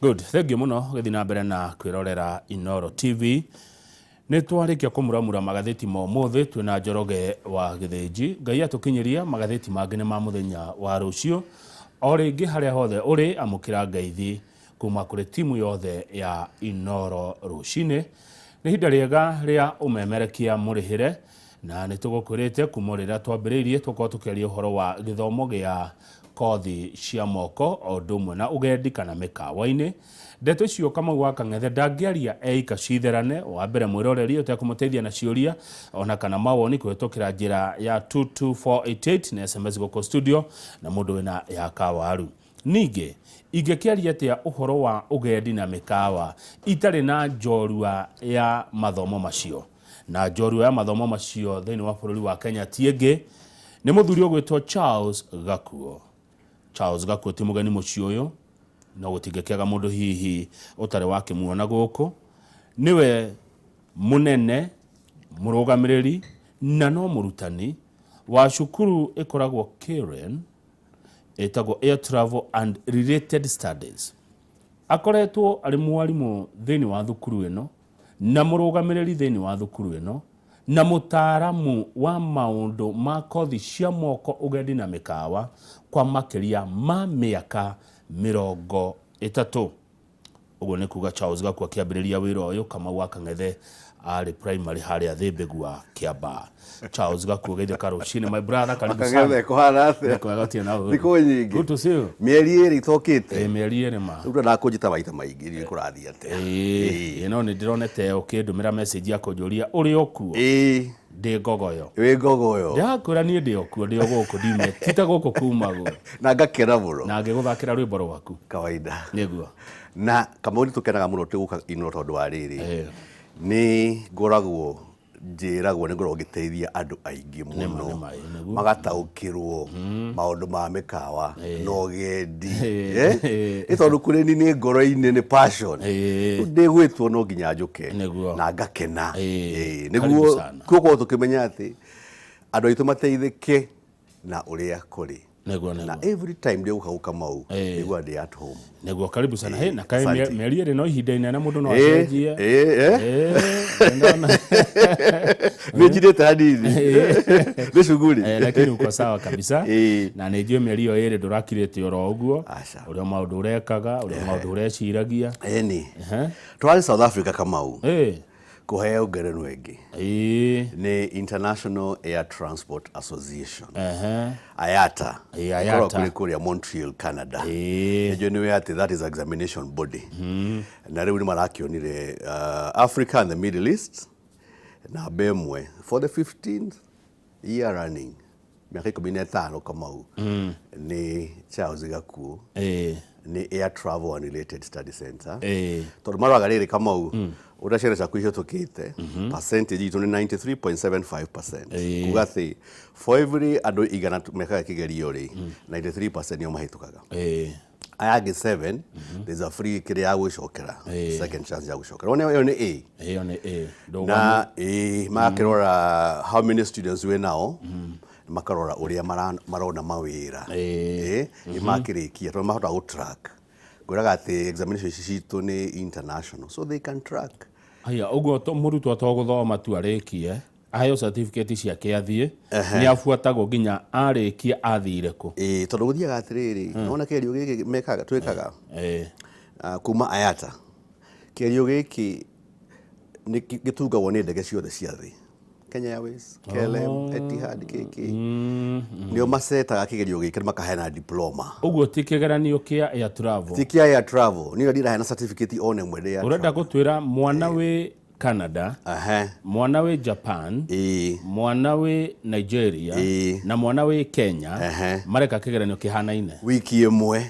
Good, thank you muno githina mbere na kwirorera Inooro TV. Nĩ twarikia kumuramura magatheti ma ũmũthĩ twina Njoroge wa Gĩthĩnji. Ngai atukinyiria magatheti mangĩ nĩ ma mũthenya wa rũciũ. O rĩngĩ harĩa hothe ũrĩ amũkĩra ngeithi kuma kũrĩ timu yothe ya Inooro rũcinĩ. Nĩ ihinda rĩega rĩa ũmemerekia mũrĩhĩre na nĩ tũgũkwĩrĩte kuma rĩrĩa twambĩrĩirie tũkorwo tũkĩaria ũhoro wa gĩthomo gĩa kothi cia moko o ũndũ ũmwe na ũgendi kana mĩkawa-inĩ. Ndeto icio Kamau wa Kang'ethe ndangĩaria eika citherane. Wa mbere mwĩroreri ũtekũmũteithia na ciũria ona kana mawoni kũhĩtũkĩra njĩra ya 22488 na SMS gũkũ studio na mũndũ wĩna ya kawaru. Ningĩ ingĩkĩaria atĩa ũhoro wa ũgendi na mĩkawa itarĩ na njorua ya mathomo macio. Na njorua ya mathomo macio thĩinĩ wa bũrũri wa Kenya ti ĩngĩ nĩ mũthuri ũgwĩtwo Charles Gakuo. Charles Gakuo ti mũgeni mũciĩ ũyũ, no gũtingĩkĩaga mũndũ hihi ũtarĩ wakĩmuona gũkũ. Nĩwe mũnene mũrũgamĩrĩri na no mũrutani wa cukuru ĩkoragwo Karen ĩtagwo Air Travel and Related Studies. Akoretwo arĩ mwarimũ thĩinĩ wa thukuru ĩno na mũrũgamĩrĩri thĩinĩ wa thukuru ĩno na mũtaaramu wa maũndũ ma kothi cia moko ũgendi na mĩkawa kwa makĩria ma mĩaka 30. Ũguo nĩ kuga Charles Gakuo akĩambĩrĩria wĩra ũyũ Kamau wa Kang'ethe arĩ primary harĩa Thĩmbĩgua Kĩambaa. Charles Gakuo geithĩka rũcinĩ my brother, karibu sana. Kang'ethe kũhana atĩa? Kwega gũtirĩ na ũru. Thikũ nyingĩ. Good to see you. Mĩeri ĩrĩ itokĩte. Mĩeri ĩrĩ ma. Rĩu ndakũnjĩta maita maingĩ nĩ kũrathiĩ atĩa. No nĩ ndĩronete ũkĩndũmĩra message ya kũnjũria ũrĩ o kuo. Ndĩ ngogoyo. Wĩ ngogoyo. Ndakwĩra niĩ ndĩ o kuo ndĩ o gũkũ ndiume tita gũkũ kumagwo. Na ngakena mũno. Na ngĩgũthakĩra rwĩmbo rwaku. Kawaida. Nĩguo. Na Kamau nĩ tũkenaga mũno tũgũka Inooro tondũ wa rĩrĩ. Nĩ ngoragwo njĩragwo nĩ ngoragwo ngĩteithia andũ aingĩ mũno magataũkĩrwo maũndũ ma mĩkawa na ũgendi. Nĩ tondũ kũrĩ ni nĩ ngoro-inĩ nĩ passion. Ndĩgwĩtwo no nginya njũke na ngakena. Nĩguo tũkorwo tũkĩmenya atĩ andũ aitũ mateithĩke na ũrĩa kũrĩ. Na every time ndĩũka Kamau nĩguo ndĩ at home. Nĩguo karibu sana. He na kaĩ mĩeri ĩrĩ no ihinda inene mũndũ no acenjie. Nĩ njirĩte hanini. Nĩ shughuli. Lakini uko sawa kabisa. Na nĩ njũĩ mĩeri ĩyo ĩrĩ ndũrakirĩte oro ũguo. Ũrĩa maũndũ ũrekaga, ũrĩa maũndũ ũreciragia. Twarĩ South Africa Kamau. Kũheo ngerenwa ĩngĩ nĩ International Air Transport Association, IATA, kũrĩa kũrĩa Montreal, Canada. Nĩjũĩ nĩwe atĩ that is examination body. Na rĩu nĩ marakĩonire Africa and the Middle East na bemwe for the 15th year running. Miaka 15 Kamau nĩ Charles Gakuo nĩ Air Travel and Related Study Center. Tondũ marwaga rĩrĩ Kamau ũracera caku ihĩtũkĩte percentage itũ nĩ 93.75%. Kuga atĩ for every andũ 100 mekaga kĩgerio rĩ 93% nĩo mahĩtũkaga. Aya angĩ 7 there's a free kĩrĩa ya gwĩcokera, second chance ya gwĩcokera. Ĩyo nĩ A. Ĩyo nĩ A. Na makĩrora how many students we nao makarora ũrĩa marona mawĩra. Makĩrĩkia tondũ mahota gũ track. Ngwĩraga atĩ examination citũ nĩ international so they can track. Haya ũguo mũrutwo atogũthoma tu arĩkie aheo certificate ciake athiĩ nĩ abuatagwo nginya arĩkia athire kũ. Tondũ gũthiaga atĩrĩrĩ nona kĩgerio gĩkĩ mekaga twĩkaga kuma IATA. Kĩgerio gĩkĩ nĩ gĩtungagwo nĩ ndege ciothe cia thĩ. Kenya Airways, KLM, Etihad, KK. Nĩo macetaga kĩgerio gĩkĩ makaheana diploma. Ũguo ti kĩgeranio kĩa Air Travel. Ti kĩa Air Travel. Niĩ ndiraheana certificate o na ĩmwe ya. Ũrenda gũtwĩra mwana wĩ Canada, mwana wĩ Japan, mwana wĩ Nigeria na mwana wĩ Kenya mareka kĩgeranio kĩhanaine wiki ĩmwe.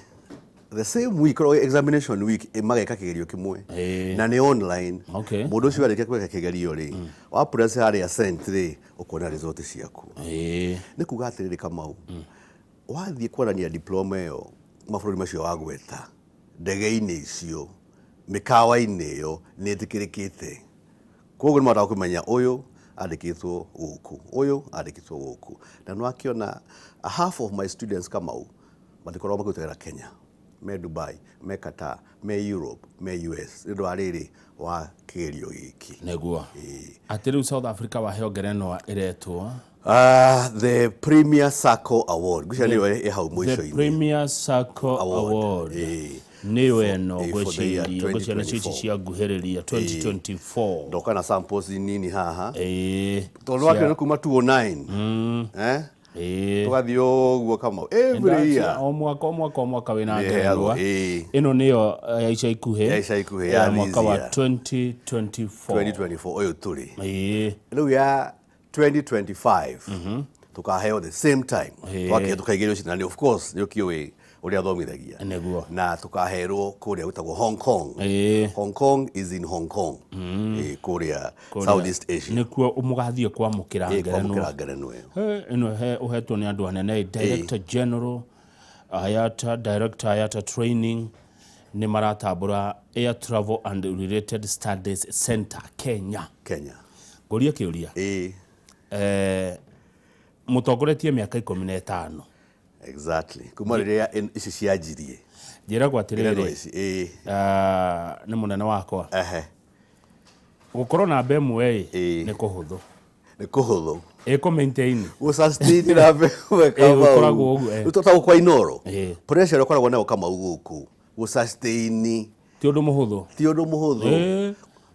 The same week or examination week mageka kĩgerio kĩmwe na nĩ online. Mũndũ ũcio arĩkia gwĩka kĩgerio rĩ wa press harĩa sent rĩ ũkona result ciaku. Nĩ kuga atĩrĩrĩ Kamau wathiĩ kuonania diploma ĩyo mabũrũri macio wagweta ndege-inĩ icio mĩkawa-inĩ ĩyo nĩ ĩtĩkĩrĩkĩte. Koguo nĩ mahotaga kũmenya ũyũ andĩkĩtwo gũkũ, ũyũ andĩkĩtwo gũkũ. Na nĩ wakĩona half of my students Kamau matikoragwo makĩrutĩra Kenya. me Dubai, me Qatar, me Europe, me US. Ndio ariri wa kigerio giki. Neguo. Ati South Africa waheo ngerenwa iretwo the Premier Circle Award. Gusha niwe ehau mwisho ini. The Premier Circle Award. Niwe no gweshi na chichi cia guhereria 2024. Ndoka na samples nini haha. Tolo wake no kuma 209. Tugathio guo kama every year. O mwaka wina ngerenwa. Ino niyo ica ikuhe ya mwaka wa 2024. Oyo turi. Riu ya 2025 tukaheo the same time twake tukaigerio cindano of course ndio kiwe uria thomithagia na tukaherwo kuria gutagwo Hong Kong. Hong Kong is in Hong Kong kuria Southeast Asia nikuo umugathie kwa mukira ngerenwa ino he uhetwo ni andu anene Director General Ayata Director Ayata Training ni maratambura Air Travel and Related Studies Center Kenya goria kiuria mutongoretie miaka 15 exactly kuma riria ici cianjirie njira kwa tiriri ni munene wakwa gukorwo na BMW ni kuhuthu eko maintain go sustain na BMW kama utotagwo kwa inoro pressure ukoragwo nayo kama uguku go sustain ti undu muhuthu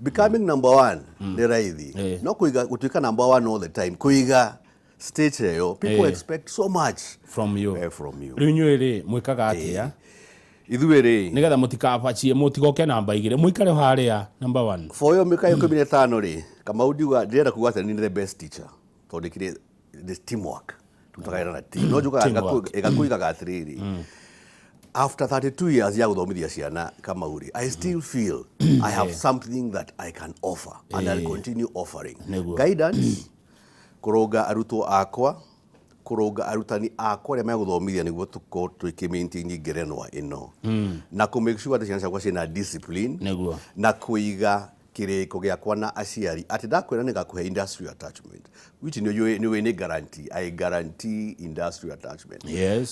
becoming number 1 ni raithi no kuiga gutuika number 1 all the time kuiga stage yo people expect so much from you rinyuiri mwikaga atia ithuiri nigetha mutikapachie mutigoke namba igire muikare haria number 1 for yo mika 15 ri kama udiwa ndira kuga ati ni the best teacher tondikire this teamwork tutakaira na team no juga ekakuiga gatiriri after 32 years ya guthomithia ciana kama uri I still feel I have something that I can offer and I'll continue offering guidance kuroga arutwo akwa kuroga arutani akwa ria meguthomithia niguo tuko twikimaintain ngerenwa ino na ku make sure that ciana ciakwa ciina discipline na kuiga kiriko giakwa na aciari ati ndakwira ni gakuhe industry attachment which ni guarantee I guarantee industry attachment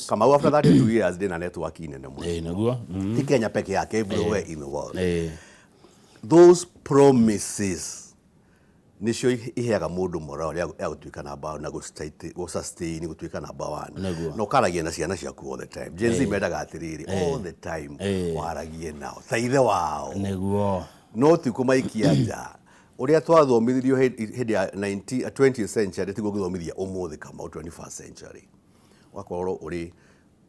kama after 32 years then a network inene muno ti Kenya peke yake everywhere in the world those promises nisho iheaga mundu morale ya gutuika namba na go sustain gutuika namba 1 no karagia na ciana ciaku all the time Gen Z mendaga atiriri all the time waragie nao thaithe wao neguo no ti kumaikia nja uria twathomithirio hindi ya 20th century tiguo githomithia umuthi kama 21st century wakorwo uri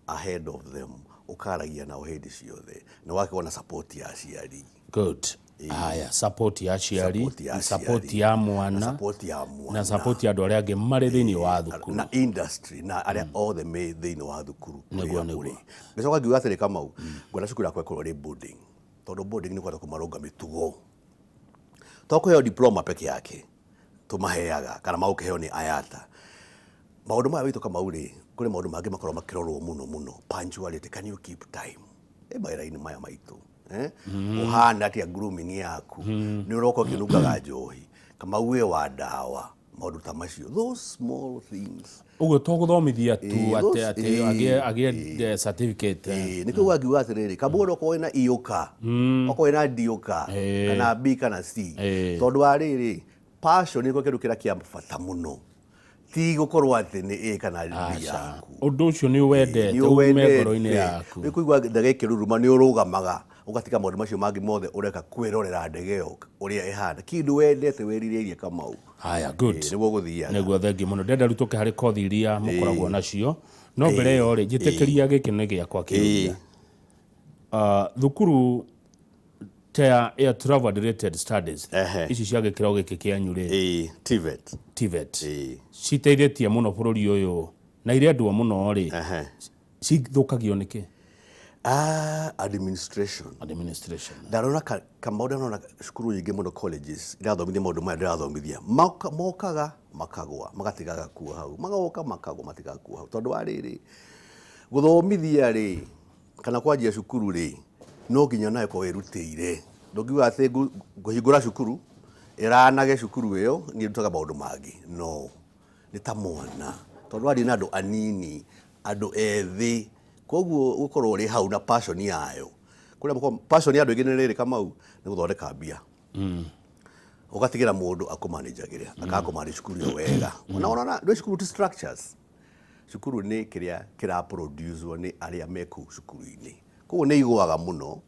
ahead of them ukaragia nao hindi ciothe na wakiona support ya aciari good aya support ya aciari support ya mwana na support ya andu aria angi mari thiini wa thukuru na industry na aria othe me thiini wa thukuru neguo mbecoka ngiuga atiri kama ngwenda cukuru yakwa ikorwo ri boarding tondu boarding ni kwenda kumarunga mitugo tokuheo diploma peke yake tumaheaga kana maukeheo ni Ayata maundu maya witu kama uri kuri maundu mangi makorwo makirorwo muno punctuality can you keep time baira-ini maya maitu uhana atia grooming yaku ni uroko kinugaga njohi kama uwe wa dawa maundu ta macio those small things ugo to guthomithia tu ate agie certificate niko wagiwa atiriri kabugo ko ina iuka oko ina diuka kana B kana C tondu ariri passion niko kirukira kia bata muno ti gukorwo ati ni kana D yaku undu ucio ni wendete ume ngoro-ini yaku ni kuigwa ndege kiruruma ni urugamaga ugatika maundu macio mangi mothe ureka kwirorera ndege yo uria ihana kindu wendete weririirie kama u haya good niguo guthia niguo thengi muno ndenda rutuke hari kothi iria mukoragwo nacio no mbere yo ri njitikiria giki ni giakwa kiuria thukuru ta Air Travel Related Studies ici cia gikiro giki kianyu ri TVET citeithĩtie muno bururi uyu na ire ndwa muno ri cithukagio niki administration ndarona kamauda nona cukuru nyingi muno colleges irathomithia maundu maya ndirathomithia mokaga makagwa magatigaga kuo hau magoka makagwa matigaga kuo hau tondu ariri guthomithia ri kana kwanjia cukuru ri no nginya nae ko wirutĩire ndũngiuga atĩ ngũhingũra cukuru ĩranage cukuru ĩyo niĩ ndutaga maũndũ mangĩ no nĩ ta mwana tondũ arĩ na andũ anini andũ ethĩ koguo gukorwo uri hau na passion yayo kuria passion ya andu ingi niri Kamau ni guthondeka mbia ugatigira mundu akumanagagire akakumanage cukuru wega ona ndo cukuru ti structures cukuru ni kira produce ni aria meku cukuru-ini koguo ni igwaga muno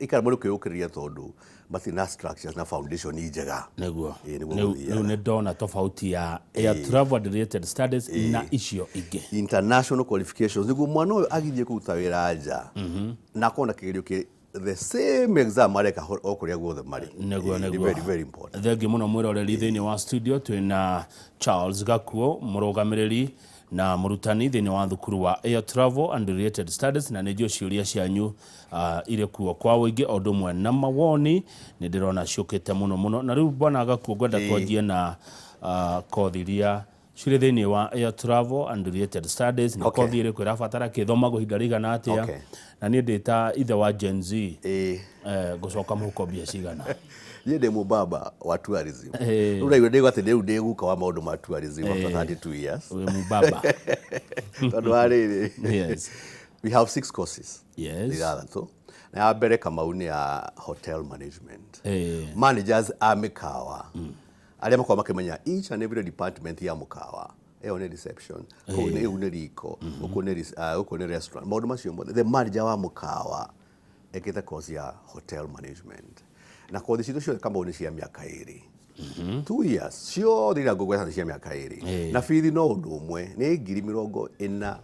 ikara mundu kwiyukiriria tondu matina structures na foundation njega neguo ni ndona tofauti ya air travel related studies na icio ingi international qualifications niguo mwana uyu agithie kuruta wira nja na kona kigerio the same exam areka okuria guothe mari neguo very very important thengi muno mwiroreri thiini wa studio twina Charles Gakuo murugamiriri na murutani thiini wa thukuru wa Air Travel and Related Studies na nĩnjũ ciũria cianyu ire kuo kwa wĩingĩ o ũndũ ũmwe na mawoni nĩ ndĩrona ciũkĩte mũno na rĩu bwana Gakuo ngwenda twanjie na kothi iria cirĩ thĩinĩ wa Air Travel and Related Studies na kothi ĩrĩkũ ĩrabatara kĩthomagwo ihinda rĩigana atĩa na niĩ ndĩ ta ithe wa Gen Z ngũcoka mũhuko mbia cigana Ye de mubaba wa tourism. Ura yode gwate de ude guka wa maundu ma tourism after 32 years. We mubaba. Yes. We have 6 courses. Yes. Thirathatũ. Na ya mbere Kamau ni ya hotel management. Managers a mikawa. Aria makorwo makimenya each and every department ya mukawa. Eo ni reception, kũu nĩ riko, gũkũ nĩ restaurant. Maundu macio mothe. The manager wa mukawa ekĩte course ya hotel management. Na kothi citu ciothe Kamau ni cia miaka 2 2 years ciothe ira ngũgweta ni cia miaka 2 na bithi no ũndũ ũmwe nĩ 40,000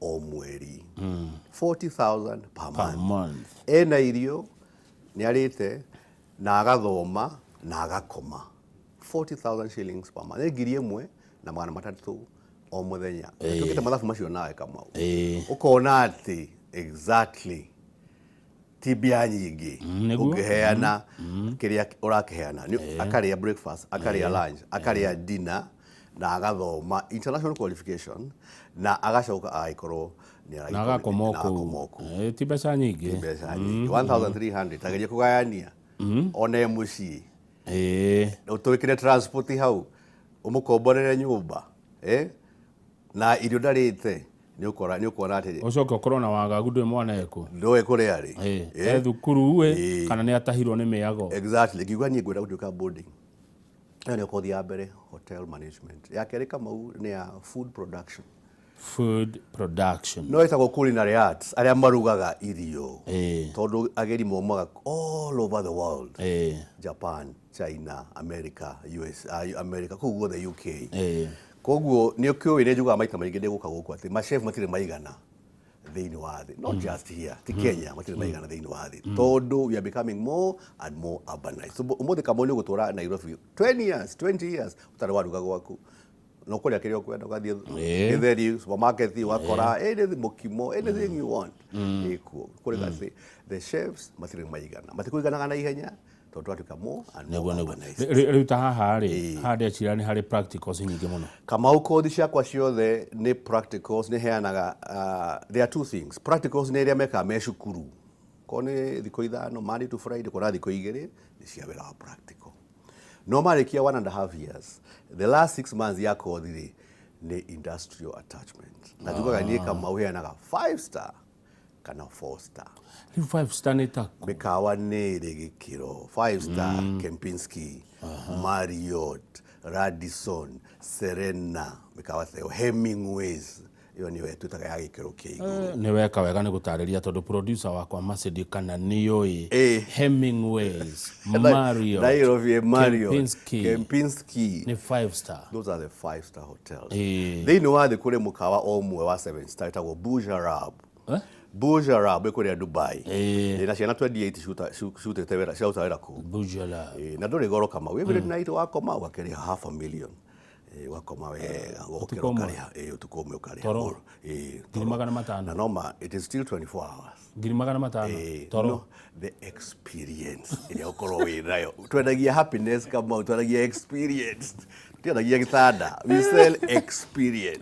o mweri 40,000 per month ena irio ni arite na agathoma na agakoma 40,000 shillings per month 1,000 na 300 o muthenya tukite mathabu macio nawe Kamau ukona ati exactly tibia nyingi ungeheana kiria urakiheana akaria breakfast akaria lunch akaria dinner na agathoma international qualification na agacoka aikorwo ni agakomoku ti mbeca nyingi 1,300 ageria kugayania one muci utwikire transport hau umukomborere nyumba na irio ndarite ni ukora ati ucoke ukorwo na wagagu ndwe mwana eko ndoe kure ari thukuru we kana ni atahirwo ni miago exactly kiuga ni ngwenda gutuika boarding ni kothi ya mbere hotel management ya keri Kamau ni ya food production no itagwo culinary arts aria marugaga irio tondu ageri momaga all over the world Japan, China, America, US, America kuguo the UK koguo ni ukiuwi ni njuga maita maingi ndiguka guku ati ma chef matire maigana thiini wa thi not just here ti Kenya matire maigana thiini wa thi tondu we are becoming more and more urbanized so umuthi Kamau ni gutura Nairobi 20 years utari waruga gwaku no kuria kirio kwenda ugathie githeri supermarket wakora anything mukimo anything you want ikuo kuri gasi the chefs matire maigana matikuigana na ihenya tondu atuka more and more urbanized riu ta haha ri hande chira ni hari practicals nyingi muno Kamau kothi ciakwa ciothe ni practicals ni heanaga there are 2 things practicals ni ria meka me cukuru kone thiko ithano Monday to Friday kora thiko 2 ni cia wira wa practical no marikia 1.5 years the last 6 months ya kothi ni industrial attachment na tukaga ni Kamau heanaga 5 star kana 4 star 5 star ni taku mikawa ni gikiro 5 star Kempinski Marriott Radisson Serena mikawa theo Hemingways iyo ni wetu taka ya gikiro kiigu ni weka wega ni gutariria tondu producer wakwa Masedi kana nioi Hemingways Marriott Kempinski ni 5 star those are the 5 star hotels thiini wa thi kuri mukawa omwe wa 7 star itagwo Burj Arab ikuria Dubai na ciana 28 shoot tewera cia utawira ku Burj Arab na nduri goro Kamau every night wakoma wakeria $500,000 wakoma wega gokera ukaria utukomwe ukaria $500,000 na noma it is still 24 hours $500,000 toro the experience ile ukoro wirayo twendagia happiness Kamau twendagia experience twendagia gitanda we sell experience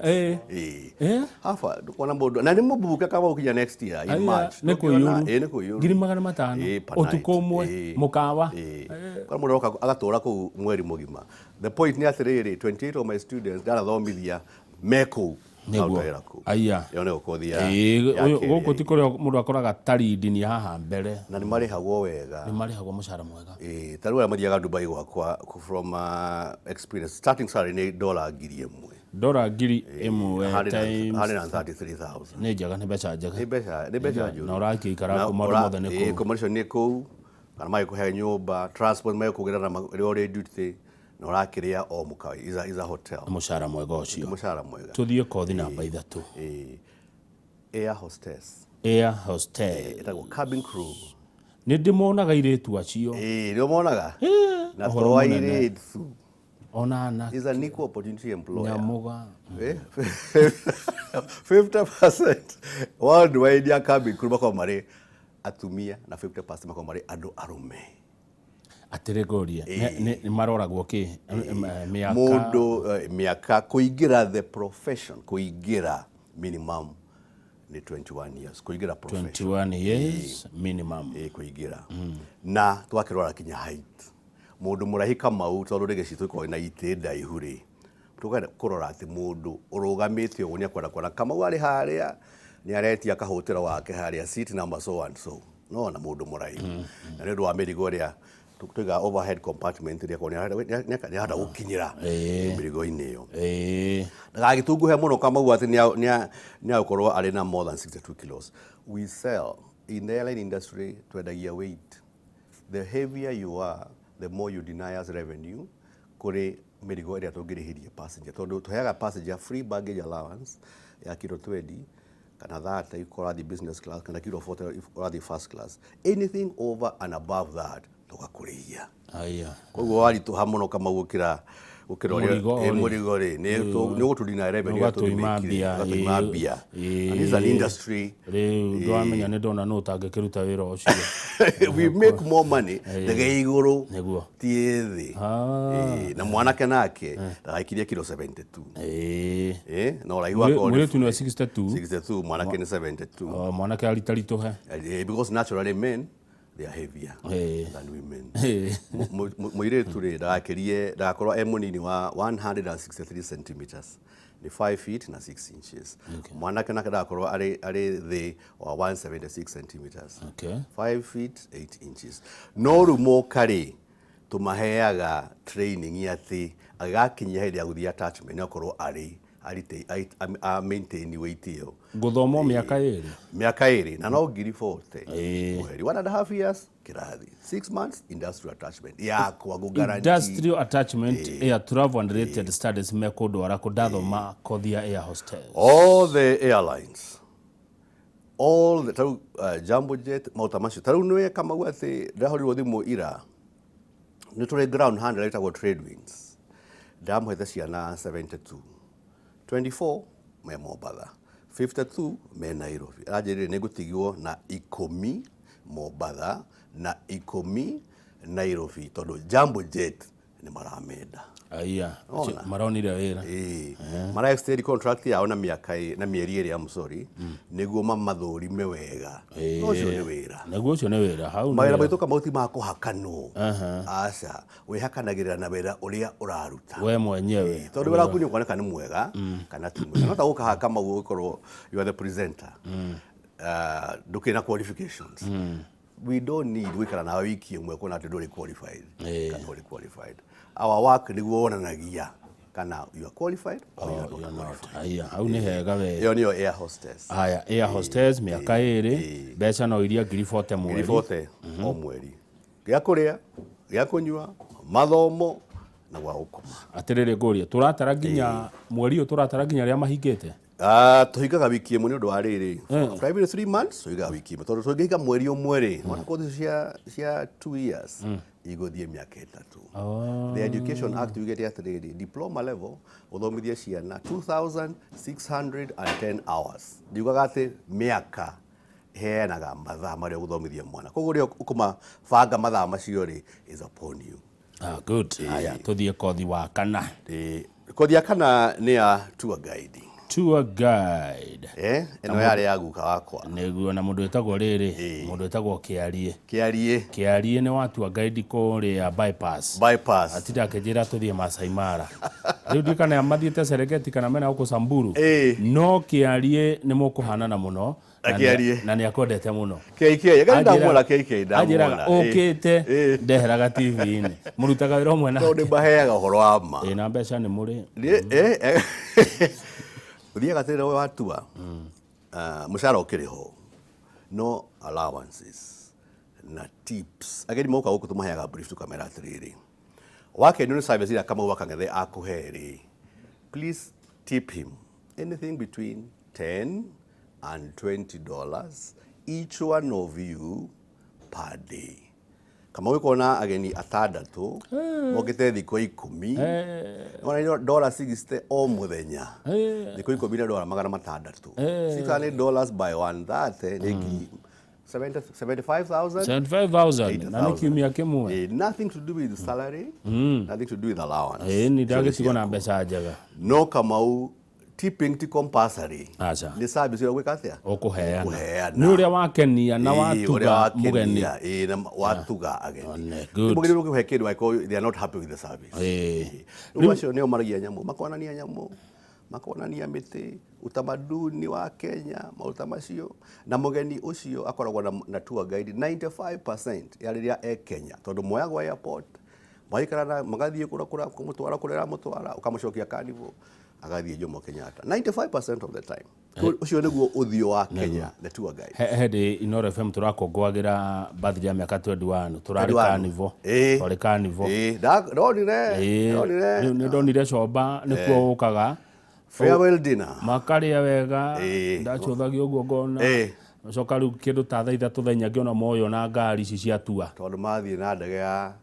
hafa tukona bodo na nimubuka kama ukinya next year in March ni kuyuru $500,000 utukomwe mukawa kwa muroka agatora ku mweri mugima the point ni atiriri 28 of my students ndarathomithia meko niguo aya yone kothi ya guku ti kuria mundu akoraga tarindi ni haha mbere na ni marihagwo wega ni marihagwo mucara mwega taru mathiaga Dubai gwakwa from experience starting salary ni $1,000 $1,000 times 133,000 ni njega ni mbeca njega ni mbeca njuru na urakikara ku maundu mothe ni ku commercial ni ku kana mai kuhe nyumba transport mai kugira na ri duty na urakiria o mukawa is a hotel mucara mwega ucio mucara mwega tuthie kothi namba 3 air hostess etagwo cabin crew ni ndimonaga iritu acio ni monaga na kwa iritu onana is an equal opportunity employer nyamuga 50% worldwide ya cabin crew bako mari atumia na 50% bako mari andu arume atiregoria ni maroragwo ki miaka mundu miaka kuingira the profession kuingira minimum ni 21 years kuingira profession 21 years minimum kuingira na twakirora kinya height mundu murahi Kamau tondu ndege citu iko na itinda ihuri tukaenda kurora ati mundu urugamite uguo ni akwenda kuona Kamau ari haria ni aretia kahotera wake haria seat number so and so no na mundu murahi na ndu wa merigo ria tukiga overhead compartment ria ko ni hada gukinyira merigo ini yo ndagitunguhe muno Kamau ati ni akorwo ari na more than 62 kilos. We sell in the airline industry twendagia weight. The heavier you are, the more you deny us revenue kuri merigo ria tungirihirie passenger tondu tuheaga passenger free baggage allowance ya kilo 20 kana 30 ikora the business class kana kilo 40 ikora the first class. Anything over and above that tugakurihia aya koguo wari tu hamuno kama gukira murigo ri ni gutudina revenue ya tuimambia and is an industry ndwamenya ni ndona no tangikiruta wira ucio we make more money ndege iguru tithi na mwanake nake ndagaikirie kilo 72 no raiwa ko ni 62 mwanake ni 72 mwanake alitarituhe because naturally men they are heavier than women. Muiretu ri ndakirie ndakorwo munini wa 163 centimeters ni 5 feet na 6 inches. Mwanake nake ndakorwo ari the 176 centimeters 5 feet 8 inches. No rumo kari tumaheaga training ati agakinyia hili ya guthii attachment ni akorwo ari maintain weight yo guthomo miaka iri na no ngiri 40 mweri 1.5 years kirathi 6 months industrial attachment ya kwa guarantee industrial attachment air travel and related studies mekodo arakodathoma kothi ya air hostess all the airlines all the Jambo Jet mautamacio taru nwe kama gwate ndahorirwo thimu ira ni turi ground handler itagwo Tradewinds ndamwethe ciana 72 24 me Mombatha 52 me Nairobi ajiri ni gutigwo na 10 Mombatha na 10 Nairobi tondu Jambo Jet ni maramenda aya maronire wira mara extend contract yao na miaka na mieri iri am sorry niguo mamathurime wega ucio ni wira niguo ucio ni wira hau mawira maitu kamauti mako hakano aca we hakanagirira na wira uria uraruta we mwenyewe tondu wira kunyo kuoneka ni mwega kana ti mwega no ta guka kama gukorwo you are the presenter ndukina qualifications we don't need wikara na wiki imwe kuna ati nduri qualified kana nduri qualified our work niguo wonanagia kana you are qualified or you are not. Aya au ni hega we yo niyo air hostess aya air hostess miaka iri mbeca no iria 40 mweri 40 o mweri gya kuria gya kunywa mathomo na gwa gukoma atirire nguria turatara nginya mweri turatara nginya ria mahingite tuhigaga wiki imwe ni undu wa riri private 3 months tuhigaga wiki imwe tondu tuhigaga mweri umwe wana kothi cia 2 years iguthie miaka 3 the education act we get atiriri diploma level uthomithie ciana 2610 hours ndiugaga ati miaka heanaga mathaa maria guthomithia mwana koguo rio ukuma banga mathaa macio ri is upon you good aya tuthie kothi wa kana kothi ya kana ni ya tour guiding tour guide eno yari yaguka wakwa neguo na mundu etagwo riri mundu etagwo Kiarie ni watu guide kuria bypass atira kejira tuthie Masai Mara riu ndikana yamathiete Serengeti kana mena uko Samburu no Kiarie ni mukuhanana muno na ni akwendete muno ndamwona ndamwona ukite ndeheraga TV-ini murutaga wira umwe na ndi baheaga uhoro wa ma na mbeca ni muri uthiaga tira watua mushara ukiriho no allowances na tips ageni moka guku tumaheaga brief tukamera atiriri wake ni service ira kama wakangethe akuheri please tip him anything between $10 and $20 each one of you per day. Kama wiko na ageni atandatu mokite thiko 10 ona $60 o muthenya thiko 10 na $600 $600 by 130 niki 75,000 na nikiumia kimwe nothing to do with salary nothing to do with allowance ni ndagitigo na mbeca njega no Kamau tipping ti compulsory ni service yo gwikatia okuheana ni uria wakenia na watuga mugeni na watuga ageni mugeni ro kuhekedo they are not happy with the service rumasho neo maragia nyamu makonania miti utamaduni wa Kenya mauta macio na mugeni ucio akoragwo na tour guide 95% ya riria Kenya tondu moyagwa airport maikara na magathie kumutwara kurera mutwara ukamucokia Carnival agathie Jomo Kenyatta 95% of the time ucio niguo uthio wa Kenya the tour guide hedi Inooro FM turakongwagira birthday ya miaka 21 turari Carnival ndonire ndonire coba nikuo ukaga farewell dinner makaria wega ndachothagia uguo ngona coka riu kindu ta thaa 3 thenya ngiona moyo na ngari ici cia tua tondu mathie na ndege ya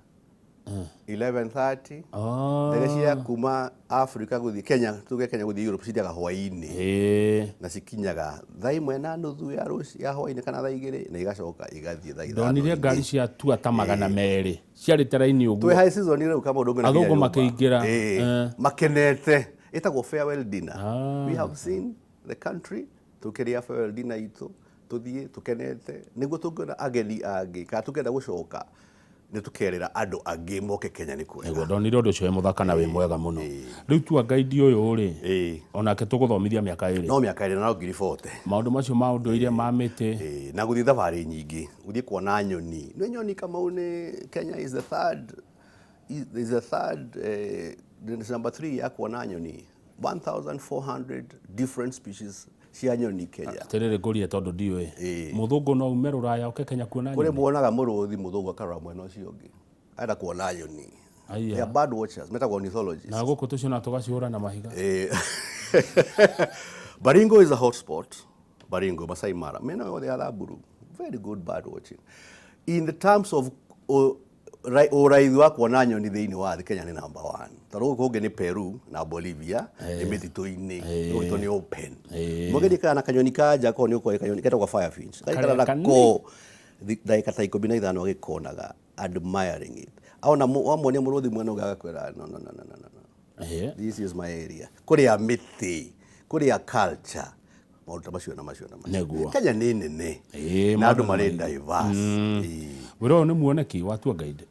11:30 ndege cia kuma Africa guthii Kenya tuge Kenya guthii Europe cithiaga hwaini na cikinyaga thaa 1:30 ya hwaini kana thaa 2 na igacoka igathie thaa 5 ndonire ngari cia tua ta 200 ciari teraini uguo twi high season ile kama ndongo na athungu makiingira makenete itagwo farewell dinner we have seen the country tukiria farewell dinner itu tuthie tukenete niguo tungona ageni angi ka tukenda gucoka ni tukerera andu angi moke Kenya ni kwega ego ndonire undu ucio muthaka na wi mwega muno riu tua guide uyu ri onake tuguthomithia miaka 2 no miaka 2 na ngiri 40 maundu macio maundu iria ma miti na guthii thabari nyingi uthie kuona nyoni no nyoni kama une Kenya is the third number 3 ya kuona nyoni 1400 different species cia nyoni Kenya terere ngorie tondu ndiwe muthungu no umerura ya Kenya kuona nyoni kuri muonaga muruthi muthungu akarora mwena ucio ungi aenda kuona nyoni they are bird watchers metagwo ornithologists na guku tucio na tugaciura na mahiga Baringo is a hotspot Baringo Masai Mara mena yothe ya Thamburu very good bird watching in the terms of uraithi wa kuona nyoni thiini wa Kenya ni number 1 tarugu kungi ni Peru na Bolivia ni mitito-ini no ni open mugeni kana kanyoni kaja ko ni uko kanyoni ketagwo firefinch kaikara nako daika ta 15 agikonaga admiring it aona wamonia muruthi mwena ugakwira no this is my area kuria miti kuria culture maundu macio na macio Kenya ni nene na andu mari diverse wiro ni muoneki wa tour guide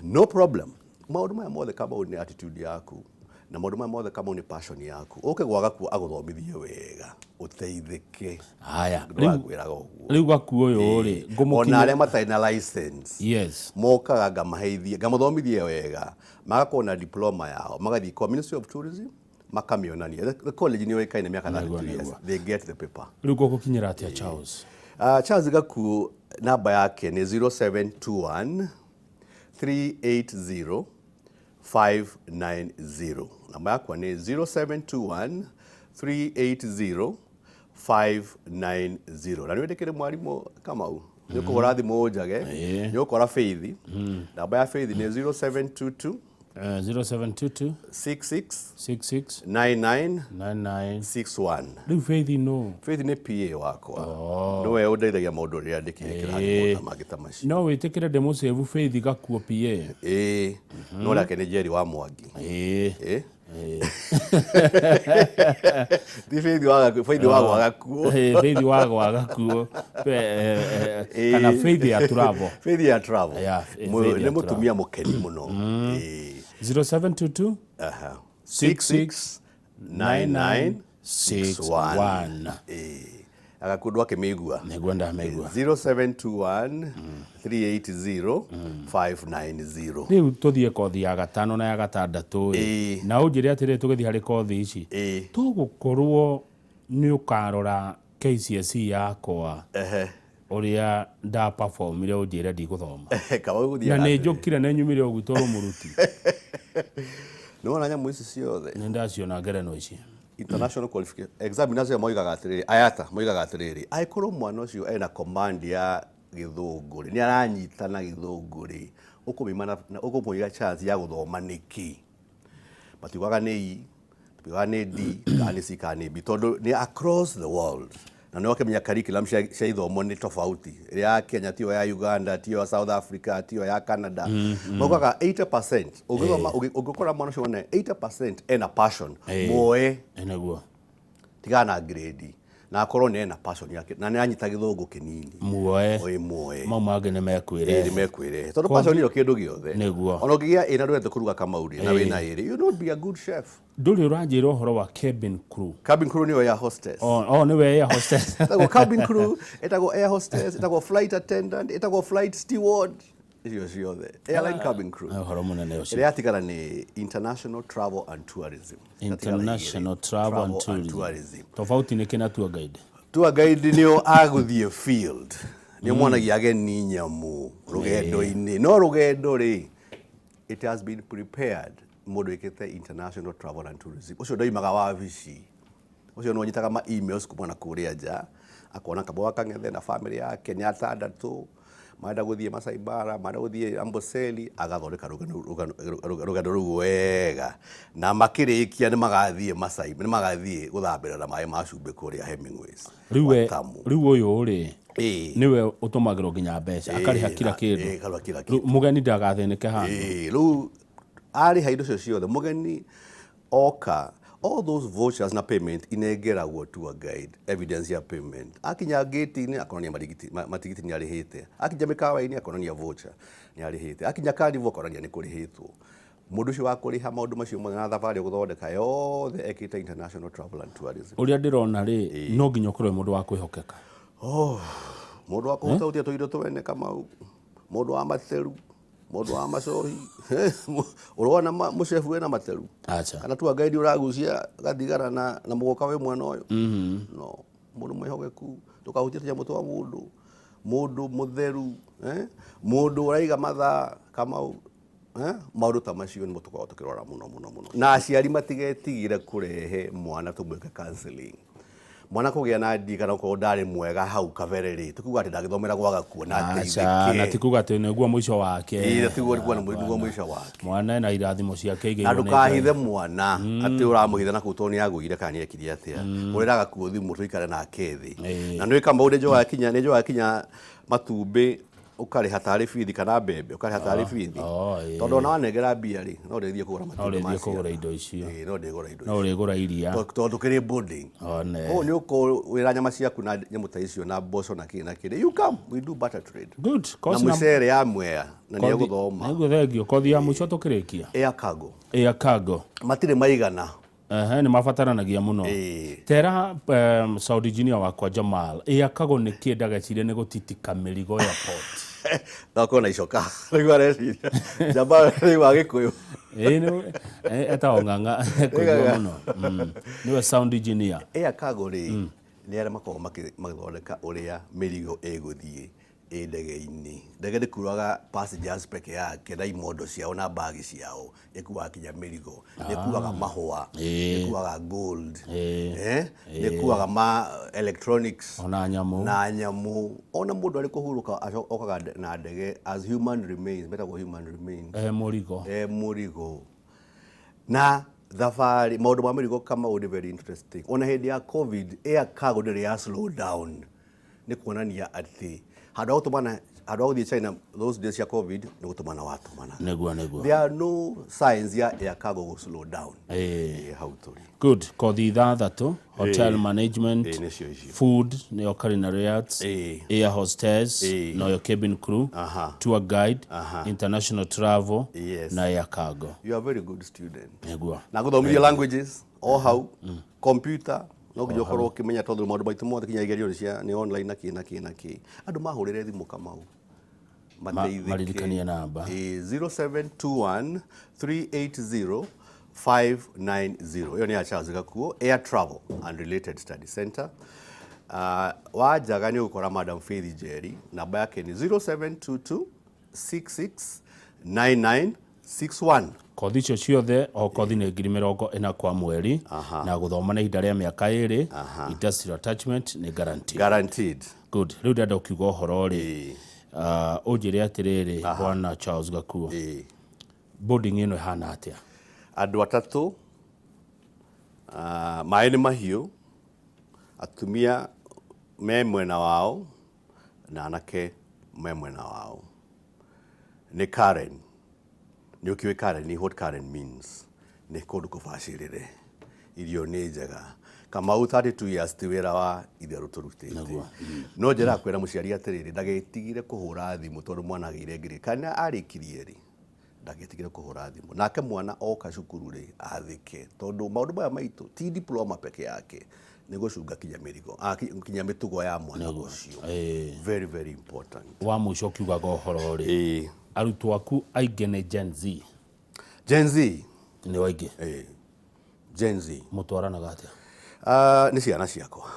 no problem maundu maya mothe kama une attitude yaku na maundu maya mothe kama une passion yaku uke gwaga ku aguthomithie wega uteithike haya ngwiraga uguo riu gaku uyu ri ngumukinya ona matai na license yes mokaga ngamaheithie ngamathomithie wega magakona diploma yao magathii kwa Ministry of Tourism makamionania the college ni wekaine miaka 32 years they get the paper riu gukinyira atia Charles Charles gaku namba yake ni 0721 380 590 namba yako ni 0721 380 590 na niwendekere mwarimu Kamau nikugora thimu njage nikugora Faith namba ya Faith ni 0722 0722 66 99 61 riu Faith ni PA wakwa nowe undeithagia maundu ria ndikire magita macio no witikire ndemu save Faith gakuo PA no lake ni Jerry wa Mwangi Ti Faith waga kuo. Faith waga kuo. Kana Faith ya travel. Faith ya travel. Ni mutumia mukeni muno. 0722 669961. Agakundu akimigua. Negwenda megua. 0721 380 590. Riu tuthie kothi ya gatano na ya gatandatu na unjire atire tugithie hari kothi ici tugukorwo ni ukarora KCSE yakwa uria nda performire unjire ndiguthoma na ni njukire na nyumire ugwitoro muruti no na nyamu ici ciothe ni ndaciona ngerenwa ici international qualification examiners ya moigaga atiriri ayata moigaga atiriri aikorwo mwana ucio ena command ya githunguri ni aranyitana githunguri ukumimana ukumuiga chance ya guthoma niki matiugaga ni tupigaga ni D kana C kana B tondu ni across the world na no kemenya curriculum cia ithomo ni tofauti ya Kenya tiyo ya Uganda tiyo ya South Africa tiyo ya Canada mogaga 80% ugikora mwana ucio ne 80% ena passion moe enaguo tigana grade na akorwo ni ena passion yake na ni anyita githungu kinini muoe maumange ni mekwire tondu passion iyo kindu giothe niguo ona ngigia ina ndwete kuruga kama uri na wina iri you not be a good chef nduri uranjira uhoro wa cabin crew niyo ya hostess niwe ya hostess etago cabin crew etago air hostess etago flight attendant etago flight steward iyo ciothe airline cabin crew uhoro munene ucio ria tigara ni international travel and tourism tofauti ni kina tour guide niyo aguthie field ni mwonagia ageni nyamu rugendo-ini no rugendo ri it has been prepared mundu ikite international travel and tourism ucio ndoimaga wabici ucio no nyitaga ma emails kumana kuria nja akona kabo akang'ethe na family yake ni atandatu maenda guthie Masai Mara maenda guthie Amboseli agathondeka rugendo rugu wega na makirikia ni magathie Masai ni magathie guthambira na mai macumbi kuria Hemingways riu uyu uri niwe utumagirwo nginya mbeca akariha kila kindu mugeni ndagatheneke hano riu ari haindo cio ciothe mugeni oka all those vouchers na payment inegeragwo tour guide evidence ya payment akinya gate-ini akononia matigiti ni arihite akinya mikawa-ini akononia voucher ni arihite akinya carnival akononia ni kurihitwo mundu ucio wa kuriha maundu macio mothe na thabari guthondeka yothe ekite international travel and tourism uria ndirona ri no nginya ukorwe mundu wa kwihokeka mundu wa kuhuta tuindo twene kama mundu wa matheru mundu wa macohi urona mucefu wena materu kana tu guide uragucia gathigara na mugoka we mwana uyu no mundu mwihogeku tukahutia jamu twa mundu mutheru mundu uraiga matha kama maundu ta macio ni mutukorwo tukirora muno na aciari matigetigire kurehe mwana tumweke counseling mwana kugia na ndi kana ko ndari mwega hau kavereri tukuga ati ndagithomera gwaga kuona ateithike na tikuga ati niguo mwisho wake tikuga ati niguo mwisho wake mwana na irathimo ciake igirwo na ndukahithe mwana ati uramuhitha na kutoni agwire kana ekiri atia uriraga kuo thimu tuikare na kethi na nĩ kama unde njoga kinya matumbi ukari hatari fithi kana bebe ukari hatari fithi tondu na wanegera bia ri no ndithie kugura matumbi no ndithie kugura indo icio no ndigura indo no rigura iria tondu kiri boarding ni uko wira nyama ciaku na nyamu ta icio na mboco na kiri you come we do barter trade good na mucere ya mwea na ni guthoma niguo thengio kothi ya mwico tukirikia air cargo matire maigana ni mabataranagia muno tera Saudi engineer wakwa Jamal akago ni kiendaga cire ni gutitika mirigo ya port ndakona icoka rigwa reciria Jamal ri wa Gikuyu eta onganga kuigwa muno niwe sound engineer cargo ri ni ara makoo magithondeka uria mirigo iguthie ndege-ini ndege ndikuraga passengers peke yake na imondo ciao na bagi ciao ikuaga kinya mirigo nikuaga mahua nikuaga gold nikuaga ma electronics na nyamu ona mundu ari kuhuruka okaga na ndege as human remains human remains murigo na thafari maundu ma mirigo kama uri very interesting ona hindi ya covid air cargo ndiri ya slow down ni kuonania ati handu autumana ado the China those days ya COVID ni gutumana watu mana negua there are no signs ya air cargo go slow down how to good kothi thathatu hotel management food no culinary arts air hostess no your cabin crew tour guide international travel na air cargo. You are a very good student negua na guthomithia languages how computer no gijokorwo kimenya tondu maundu maitu mothe kinya igerio cia ni online na ki andu mahurire thimu kamau maririkania namba 0721 380 590 hiyo ni ya Charles Gakuo Air Travel and Related Study Center. Wajaga ni ukora Madam Faith Jerry, namba yake ni 0722 669961. kothi icio ciothe o kothi nĩ 40,000 kwa mweri na guthoma na ihinda rĩa mĩaka 2 industrial attachment nĩ guaranteed. Good. Rĩu ndenda ũkiuga ũhoro rĩ ũnjĩre atĩrĩrĩ bwana Charles Gakuo boarding ĩno ĩhana atĩa? Andũ atatũ maĩ nĩ mahiũ, atumia me mwena wao na anake me mwena wao. Nĩ Karen. Nĩ ũkiũĩ Karen ni what Karen means? Nĩ kũndũ kũbacĩrĩre, irio nĩ njega. Kamau 32 years ti wĩra wa itherũ tũrutĩte. No njĩra kwĩra mũciari atĩrĩrĩ ndagetigire kũhũra thimũ tondũ mwana agĩire ngiri kana arĩkirie rĩ ndagetigire kũhũra thimũ nake mwana oka cukuru rĩ athike tondũ maũndũ maya maitũ ti diploma peke yake nĩ gũcunga kinya mĩrigo kinya mĩtugo ya mwana ũcio. Very very important. Wa mũico kiugaga ũhoro rĩ arutwo aku aingĩ nĩ Gen Z. Gen Z nĩ waingĩ Gen Z mũtwaranaga atĩa? Nĩ ciana ciakwa.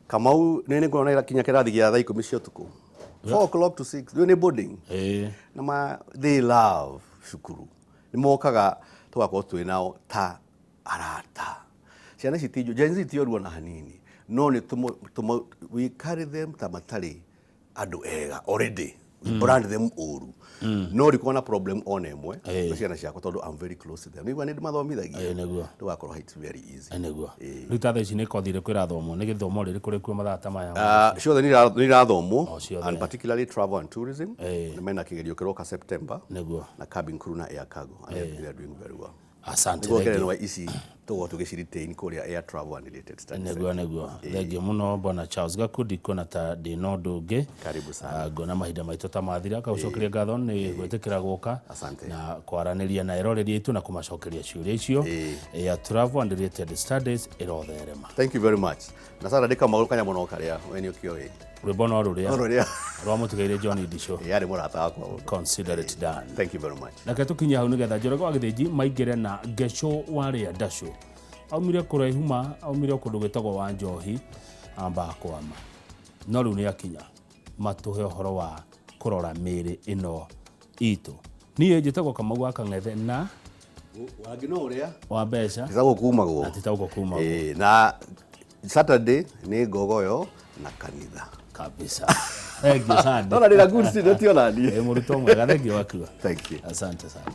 Kamau nĩ ngona kinya kĩrathi gĩa thaa 10 cia ũtukũ 4 o'clock to 6 doing boarding na they love cukuru nĩ mokaga tũgakorwo twĩ nao ta arata. Ciana citijo Gen Z tiorwo na hanini no nĩ we carry them ta matari andũ ega already we brand them uru no riko na problem on emwe ciana ciakwa tondũ I'm very close to them nĩguo nĩ mathomithagia tũgakorwo it's very easy nĩguo rĩu ta thaici nĩ kothi ĩrĩkũ ĩrathomwo nĩ gĩthomo rĩrĩkũ rĩkuo mathaa ta maya? Ciothe nĩ irathomwo and particularly travel and tourism nĩ mena kĩgerio kĩroka September nĩguo na cabin crew na air cargo and they are doing very well. Asante nĩguo ici tugo tugĩciretain kũrĩa air travel and related studies. Nĩguo thengiũ mũno bwana Charles Gakuo ndikuona ta ndĩ na ũndũ ũngĩ. Karibu sana. Ngona mahinda maitũ ta mathira kaũcokeria ngatho nĩ gwĩtĩkĩra gũka na kwaranĩria na eroreri aitũ na kũmacokeria ciũria icio ya travel and related studies ĩrotherema. Thank you very much. Na sasa ndika maũndũ kanya mũno karĩa we nĩ ũkĩoĩ rwĩmbo no rũrĩa rwa mũtigaire John Ndisho yarĩ mũrata wakwa. Consider it done. Thank you very much. Nake tũkinya hau nĩgetha Njoroge wa Gĩthĩnji maingĩre na Ngecũ warĩa Ndacũ aumire kũraihuma aumire kũndũ gwĩtagwo wa Njohi amba kwama no rĩu nĩ akinya matũhe ũhoro wa kũrora mĩĩrĩ ĩno itũ. Niĩ njĩtagwo Kamau wa Kang'ethe na wangino ũrĩa wa mbeca titagwo kumagwo na Saturday nĩ ngogoyo na kanitha kabisa. Thank you sana. Nona nina good student yonani. Mũrutwo mwega, thank you waku. Thank you. Asante sana.